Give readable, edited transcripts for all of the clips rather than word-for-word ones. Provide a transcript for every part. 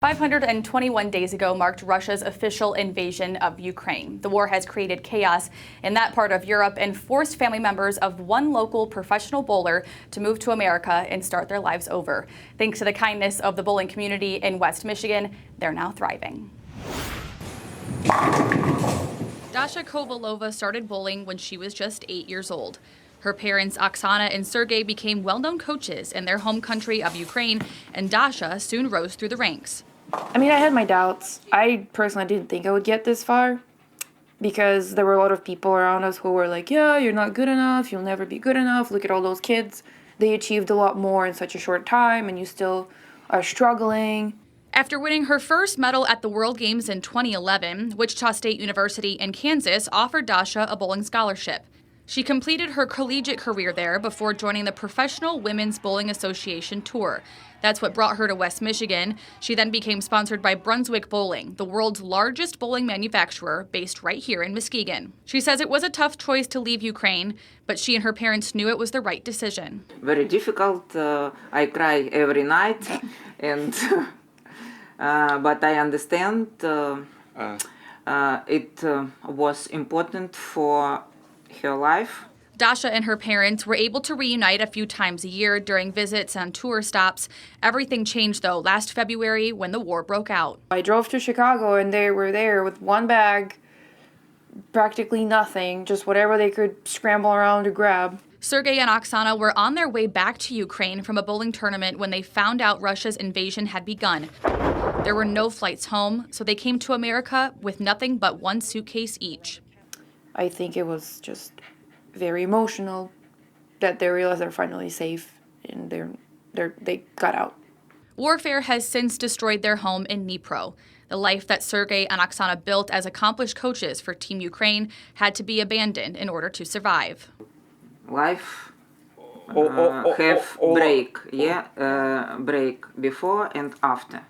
521 days ago marked Russia's official invasion of Ukraine. The war has created chaos in that part of Europe and forced family members of one local professional bowler to move to America and start their lives over. Thanks to the kindness of the bowling community in West Michigan, they're now thriving. Dasha Kovalova started bowling when she was just 8 years old. Her parents, Oksana and Sergei, became well-known coaches in their home country of Ukraine, and Dasha soon rose through the ranks. I mean, I had my doubts. I personally didn't think I would get this far because there were a lot of people around us who were like, yeah, you're not good enough, you'll never be good enough, look at all those kids. They achieved a lot more in such a short time and you still are struggling. After winning her first medal at the World Games in 2011, Wichita State University in Kansas offered Dasha a bowling scholarship. She completed her collegiate career there before joining the Professional Women's Bowling Association Tour. That's what brought her to West Michigan. She then became sponsored by Brunswick Bowling, the world's largest bowling manufacturer based right here in Muskegon. She says it was a tough choice to leave Ukraine, but she and her parents knew it was the right decision. Very difficult. I cry every night, and but I understand it was important for her life. Dasha and her parents were able to reunite a few times a year during visits and tour stops. Everything changed, though, last February when the war broke out. I drove to Chicago and they were there with one bag, practically nothing, just whatever they could scramble around to grab. Sergei and Oksana were on their way back to Ukraine from a bowling tournament when they found out Russia's invasion had begun. There were no flights home, so they came to America with nothing but one suitcase each. I think it was just very emotional that they realized they're finally safe and they got out. Warfare has since destroyed their home in Dnipro. The life that Sergei and Oksana built as accomplished coaches for Team Ukraine had to be abandoned in order to survive. Life have break before and after.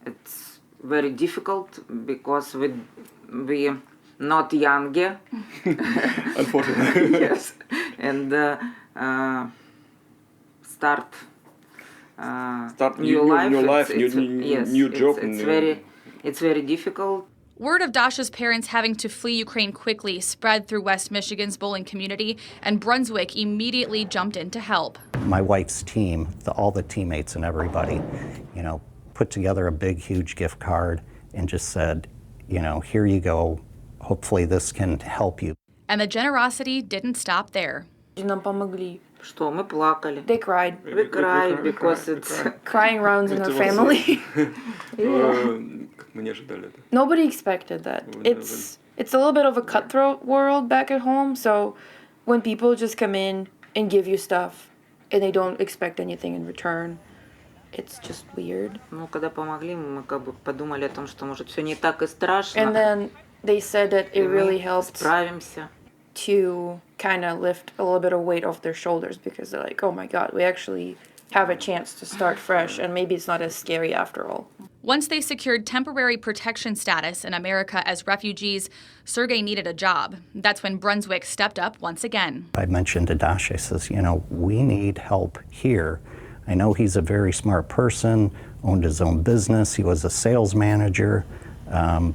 It's very difficult because we not younger. Unfortunately. Yes, and start new life, new job. It's very difficult. Word of Dasha's parents having to flee Ukraine quickly spread through West Michigan's bowling community, and Brunswick immediately jumped in to help. My wife's team, all the teammates and everybody, put together a big, huge gift card and just said, here you go. Hopefully this can help you. And the generosity didn't stop there. Нам помогли. Что мы плакали. They cried. We cried because it's crying rounds in our family. Nobody expected that. It's a little bit of a cutthroat world back at home, so when people just come in and give you stuff and they don't expect anything in return, it's just weird. Когда помогли, мы как бы подумали о том, что может все не так и страшно. And then they said that it really helped справимся. To kind of lift a little bit of weight off their shoulders because they're like, oh my God, we actually have a chance to start fresh and maybe it's not as scary after all. Once they secured temporary protection status in America as refugees, Sergei needed a job. That's when Brunswick stepped up once again. I mentioned to Dasha, I says, we need help here. I know he's a very smart person, owned his own business, he was a sales manager,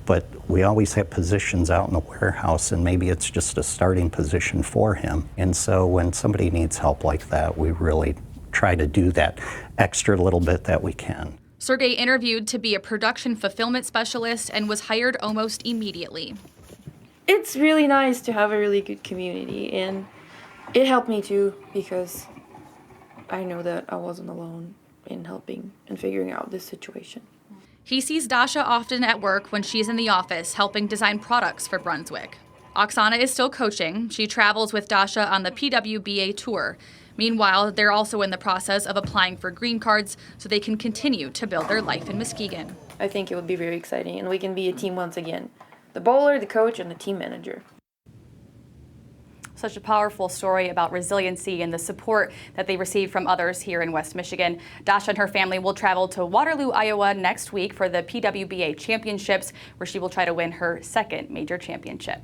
but we always have positions out in the warehouse and maybe it's just a starting position for him. And so when somebody needs help like that, we really try to do that extra little bit that we can. Sergei interviewed to be a production fulfillment specialist and was hired almost immediately. It's really nice to have a really good community, and it helped me too because I know that I wasn't alone in helping and figuring out this situation. He sees Dasha often at work when she's in the office helping design products for Brunswick. Oksana is still coaching. She travels with Dasha on the PWBA tour. Meanwhile, they're also in the process of applying for green cards so they can continue to build their life in Muskegon. I think it would be very exciting, and we can be a team once again. The bowler, the coach, and the team manager. Such a powerful story about resiliency and the support that they receive from others here in West Michigan. Dasha and her family will travel to Waterloo, Iowa next week for the PWBA Championships, where she will try to win her second major championship.